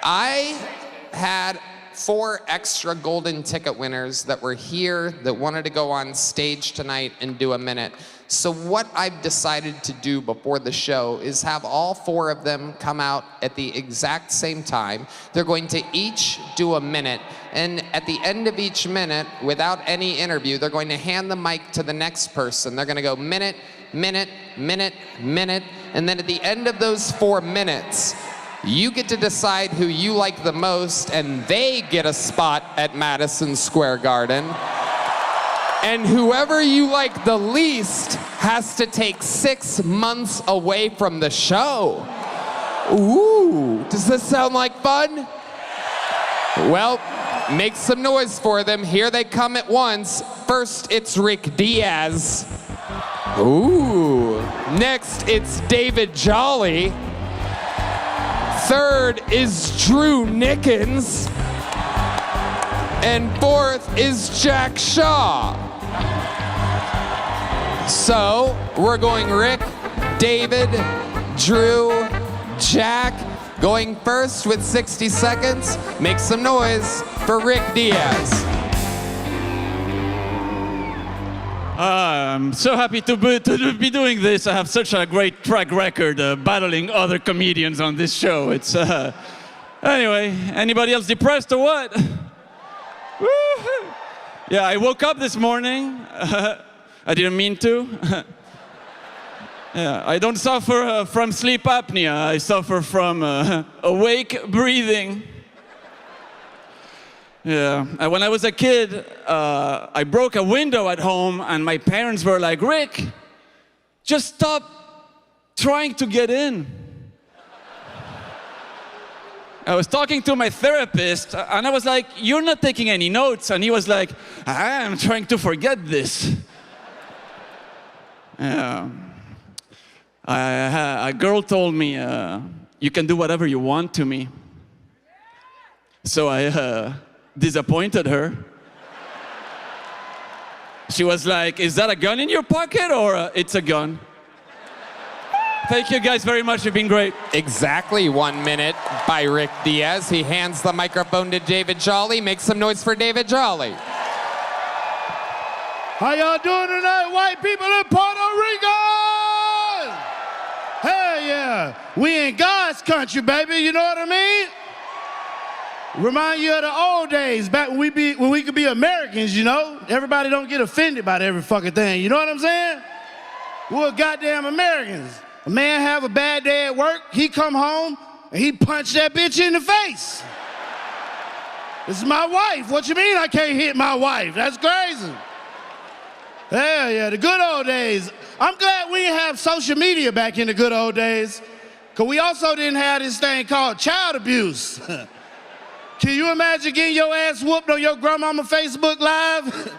I had 4 extra golden ticket winners that were here that wanted to go on stage tonight and do a minute. So what I've decided to do before the show is have all 4 of them come out at the exact same time. They're going to each do a minute, and at the end of each minute, without any interview, they're going to hand the mic to the next person. They're going to go minute, minute, minute, minute, and then at the end of those 4 minutes, you get to decide who you like the most, and they get a spot at Madison Square Garden. And whoever you like the least has to take 6 months away from the show. Ooh, does this sound like fun? Well, make some noise for them. Here they come at once. First, it's Rick Diaz. Ooh. Next, it's David Jolly. Third is Drew Nickens. And fourth is Jack Shaw. So, we're going Rick, David, Drew, Jack. Going first with 60 seconds. Make some noise for Rick Diaz. I'm so happy to be doing this. I have such a great track record battling other comedians on this show. It's anyway, anybody else depressed or what? Yeah, I woke up this morning. I didn't mean to. Yeah, I don't suffer from sleep apnea. I suffer from awake breathing. Yeah, and when I was a kid, I broke a window at home, and my parents were like, "Rick, just stop trying to get in." I was talking to my therapist, and I was like, "You're not taking any notes," and he was like, "I'm trying to forget this." Yeah. A girl told me, "You can do whatever you want to me." So I disappointed her. She was like, "Is that a gun in your pocket or it's a gun?" Thank you guys very much. You've been great. Exactly 1 minute by Rick Diaz. He hands the microphone to David Jolly. Make some noise for David Jolly. How y'all doing tonight, white people in Puerto Rico? Hell yeah. We in God's country, baby. You know what I mean? Remind you of the old days, back when we could be Americans, you know? Everybody don't get offended by every fucking thing. You know what I'm saying? We're goddamn Americans. A man have a bad day at work, he come home, and he punch that bitch in the face. This is my wife. What you mean I can't hit my wife? That's crazy. Hell yeah, the good old days. I'm glad we didn't have social media back in the good old days, because we also didn't have this thing called child abuse. Can you imagine getting your ass whooped on your grandmama Facebook Live?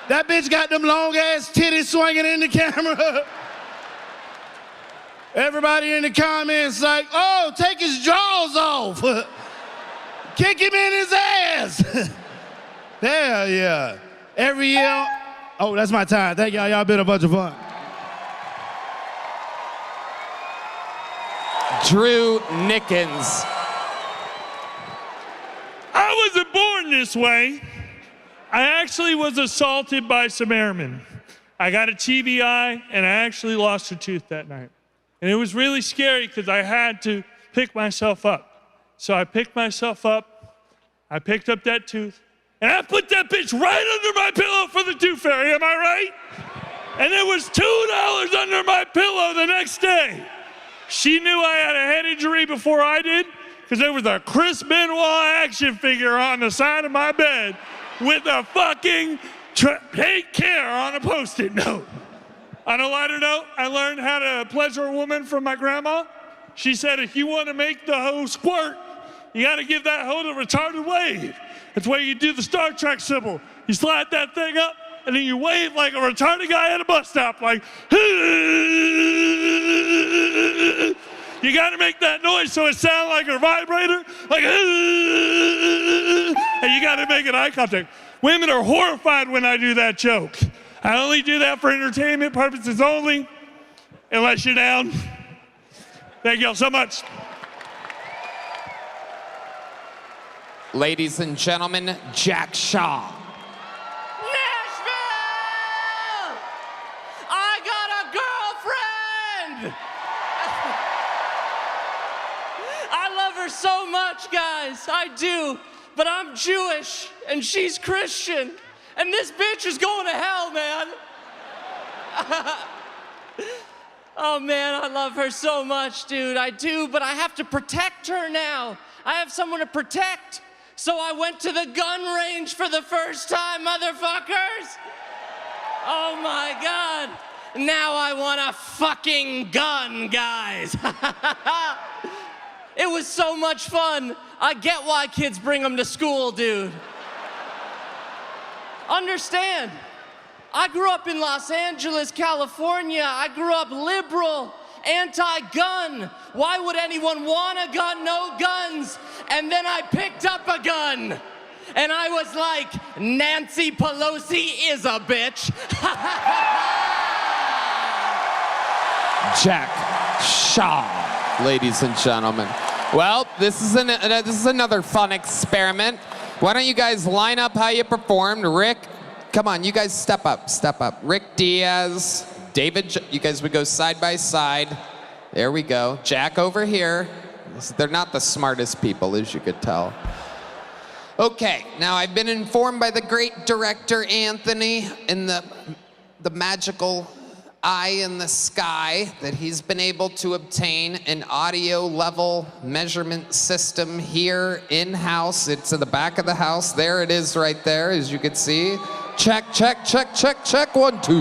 That bitch got them long ass titties swinging in the camera. Everybody in the comments like, "Oh, take his drawers off. Kick him in his ass." Hell yeah. Every year, oh, that's my time. Thank y'all, y'all been a bunch of fun. Drew Nickens. I wasn't born this way. I actually was assaulted by some airmen. I got a TBI, and I actually lost a tooth that night. And it was really scary because I had to pick myself up. So I picked myself up, I picked up that tooth, and I put that bitch right under my pillow for the tooth fairy, am I right? And there was $2 under my pillow the next day. She knew I had a head injury before I did, because there was a Chris Benoit action figure on the side of my bed with a fucking take care on a Post-it note. On a lighter note, I learned how to pleasure a woman from my grandma. She said, if you want to make the hoe squirt, you got to give that hoe the retarded wave. That's where you do the Star Trek symbol. You slide that thing up, and then you wave like a retarded guy at a bus stop, like, you got to make that noise so it sounds like a vibrator, like, and you got to make an eye contact. Women are horrified when I do that joke. I only do that for entertainment purposes only, unless you're down. Thank y'all so much. Ladies and gentlemen, Jack Shaw. Nashville! I got a girlfriend! I love her so much, guys. I do. But I'm Jewish, and she's Christian. And this bitch is going to hell, man. Oh, man, I love her so much, dude. I do, but I have to protect her now. I have someone to protect. So I went to the gun range for the first time, motherfuckers. Oh, my God. Now I want a fucking gun, guys. It was so much fun. I get why kids bring them to school, dude. Understand, I grew up in Los Angeles, California. I grew up liberal, anti-gun. Why would anyone want a gun? No guns. And then I picked up a gun. And I was like, Nancy Pelosi is a bitch. Jack Shaw, ladies and gentlemen. Well, this is another fun experiment. Why don't you guys line up how you performed? Rick, come on, you guys step up, step up. Rick Diaz, David, you guys would go side by side. There we go. Jack over here. They're not the smartest people, as you could tell. Okay, now I've been informed by the great director Anthony in the magical eye in the sky that he's been able to obtain an audio level measurement system here in-house. It's in the back of the house. There it is right there, as you can see. Check, check, check, check, check, 1, 2.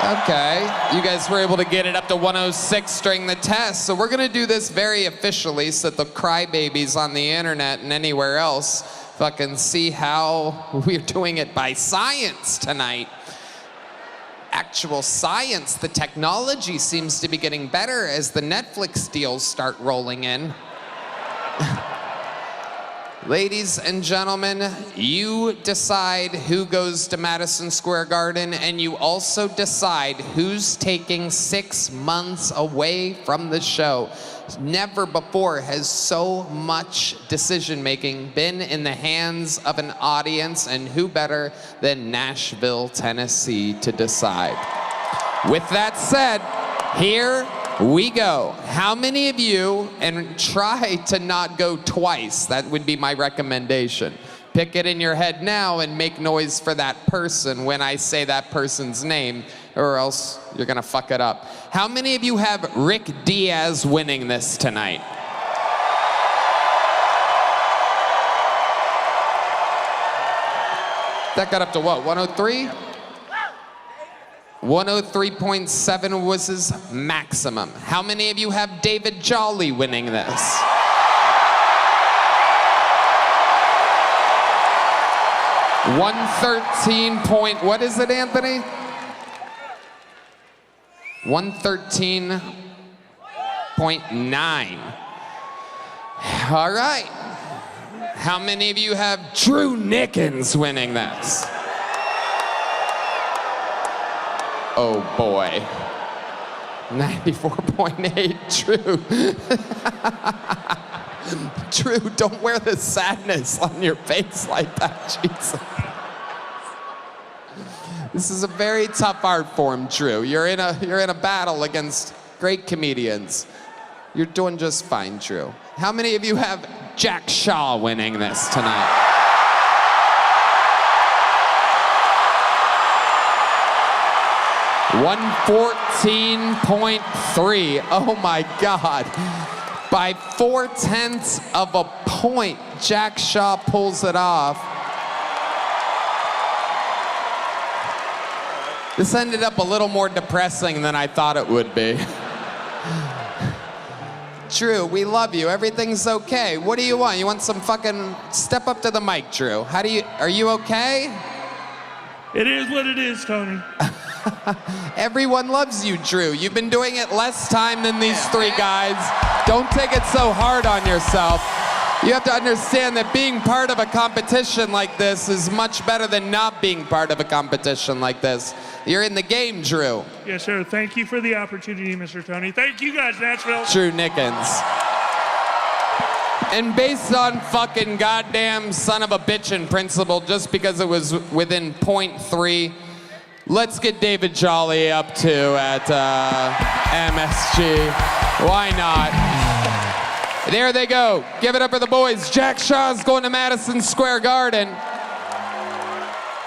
Okay, you guys were able to get it up to 106 during the test. So we're gonna do this very officially so that the crybabies on the internet and anywhere else fucking see how we're doing it by science tonight. Actual science, the technology seems to be getting better as the Netflix deals start rolling in. Ladies and gentlemen, you decide who goes to Madison Square Garden, and you also decide who's taking 6 months away from the show. Never before has so much decision-making been in the hands of an audience, and who better than Nashville, Tennessee to decide. With that said, here we go. How many of you, and try to not go twice, that would be my recommendation. Pick it in your head now and make noise for that person when I say that person's name, or else you're gonna fuck it up. How many of you have Rick Diaz winning this tonight? That got up to what, 103? 103.7 was his maximum. How many of you have David Jolly winning this? What is it, Anthony? 113.9. All right. How many of you have Drew Nickens winning this? Oh boy. 94.8, Drew. Drew, don't wear the sadness on your face like that, Jesus. This is a very tough art form, Drew. You're in a battle against great comedians. You're doing just fine, Drew. How many of you have Jack Shaw winning this tonight? $114.3. Oh my God. By 0.4 of a point, Jack Shaw pulls it off. This ended up a little more depressing than I thought it would be. Drew, we love you. Everything's okay. What do you want? You want some fucking... Step up to the mic, Drew. Are you okay? It is what it is, Tony. Everyone loves you, Drew. You've been doing it less time than these three guys. Don't take it so hard on yourself. You have to understand that being part of a competition like this is much better than not being part of a competition like this. You're in the game, Drew. Yes, sir. Thank you for the opportunity, Mr. Tony. Thank you guys, Nashville. Drew Nickens. And based on fucking goddamn son of a bitchin' principle, just because it was within 0.3, let's get David Jolly up to at MSG. Why not? There they go. Give it up for the boys. Jack Shaw's going to Madison Square Garden.